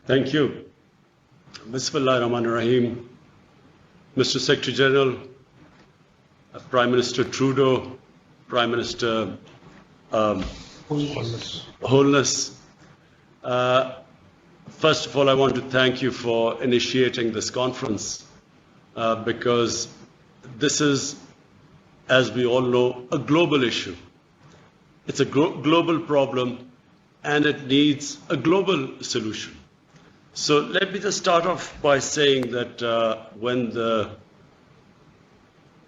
Thank you. Bismillah ar-Rahman ar-Rahim. Mr. Secretary General, Prime Minister Trudeau, Prime Minister Holness. First of all, I want to thank you for initiating this conference because this is, as we all know, a global issue. It's a global problem and it needs a global solution. So let me just start off by saying that when the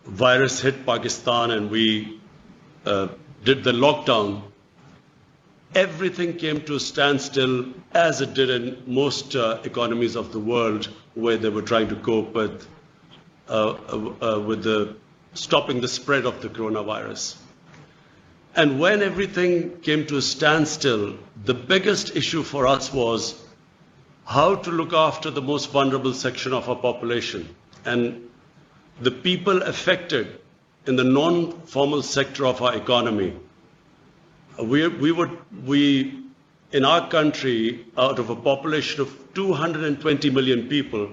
virus hit Pakistan and we did the lockdown, everything came to a standstill, as it did in most economies of the world where they were trying to cope with stopping the spread of the coronavirus. And when everything came to a standstill, the biggest issue for us was how to look after the most vulnerable section of our population. And the people affected in the non-formal sector of our economy. We in our country, out of a population of 220 million people,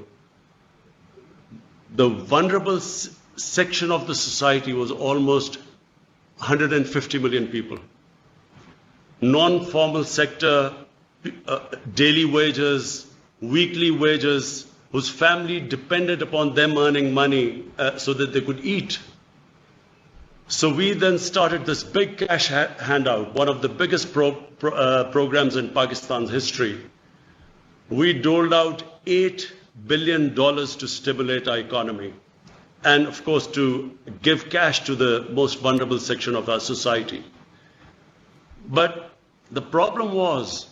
the vulnerable section of the society was almost 150 million people. Non-formal sector, daily wages, weekly wages, whose family depended upon them earning money so that they could eat. So we then started this big cash handout, one of the biggest programs in Pakistan's history. We doled out $8 billion to stimulate our economy and, of course, to give cash to the most vulnerable section of our society. But the problem was,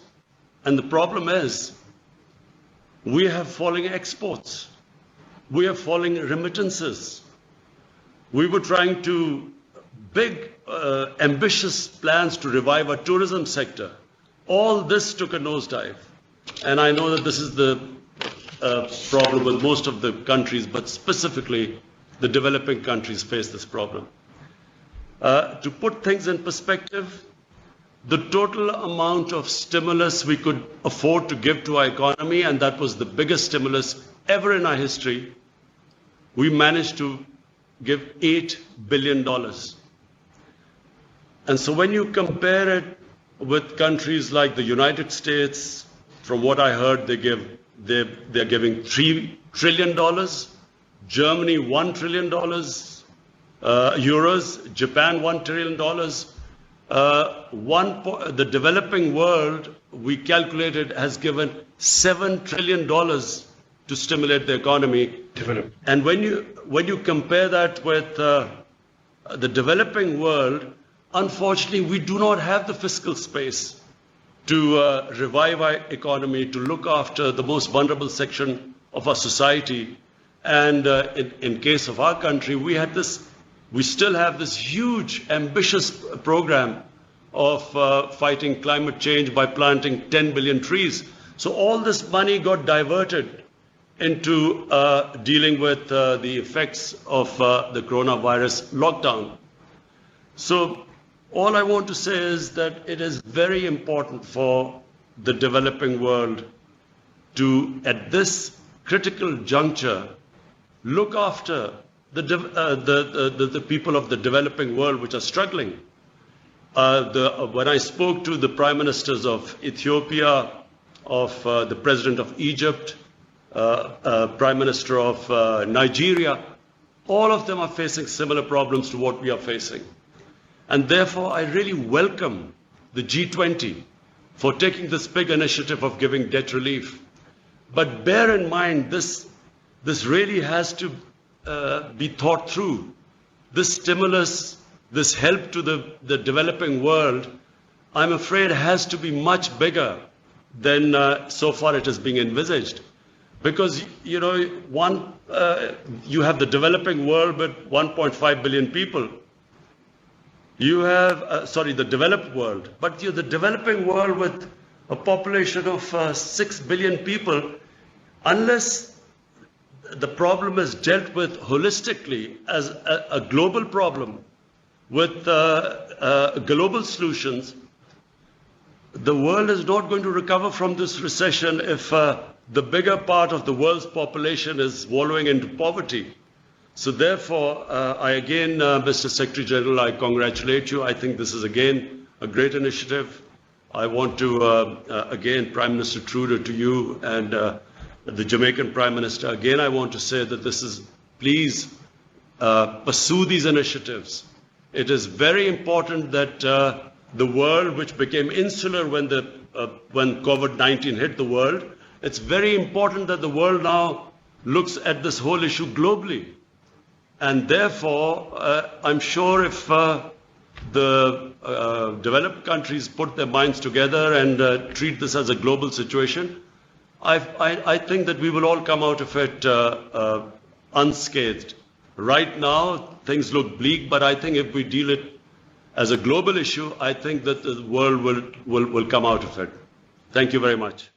and the problem is, we have falling exports. We have falling remittances. We were trying to big, ambitious plans to revive our tourism sector. All this took a nosedive. And I know that this is the problem with most of the countries, but specifically the developing countries face this problem. To put things in perspective, the total amount of stimulus we could afford to give to our economy, and that was the biggest stimulus ever in our history, we managed to give $8 billion. And so when you compare it with countries like the United States, from what I heard, they're giving $3 trillion, Germany $1 trillion, euros, Japan $1 trillion. The developing world, we calculated, has given $7 trillion to stimulate the economy. And when you compare that with the developing world, unfortunately, we do not have the fiscal space to revive our economy, to look after the most vulnerable section of our society. And in case of our country, we still have this huge, ambitious program of fighting climate change by planting 10 billion trees. So all this money got diverted into dealing with the effects of the coronavirus lockdown. So all I want to say is that it is very important for the developing world to, at this critical juncture, look after the people of the developing world which are struggling. When I spoke to the prime ministers of Ethiopia, of the president of Egypt, prime minister of Nigeria, all of them are facing similar problems to what we are facing. And therefore, I really welcome the G20 for taking this big initiative of giving debt relief. But bear in mind, this really has to be thought through. This stimulus, this help to the developing world, I'm afraid has to be much bigger than so far it is being envisaged. Because, you know, you have the developing world with 1.5 billion people. You have, the developed world, but the developing world with a population of 6 billion people, unless the problem is dealt with holistically as a global problem with global solutions, the world is not going to recover from this recession if the bigger part of the world's population is wallowing into poverty. So therefore, I again, Mr. Secretary General, I congratulate you. I think this is again a great initiative. I want to, again, Prime Minister Trudeau, to you and the Jamaican Prime Minister, again, I want to say that this is, please pursue these initiatives. It is very important that the world, which became insular when COVID-19 hit the world, it's very important that the world now looks at this whole issue globally. And therefore, I'm sure if the developed countries put their minds together and treat this as a global situation, I think that we will all come out of it unscathed. Right now, things look bleak, but I think if we deal it as a global issue, I think that the world will come out of it. Thank you very much.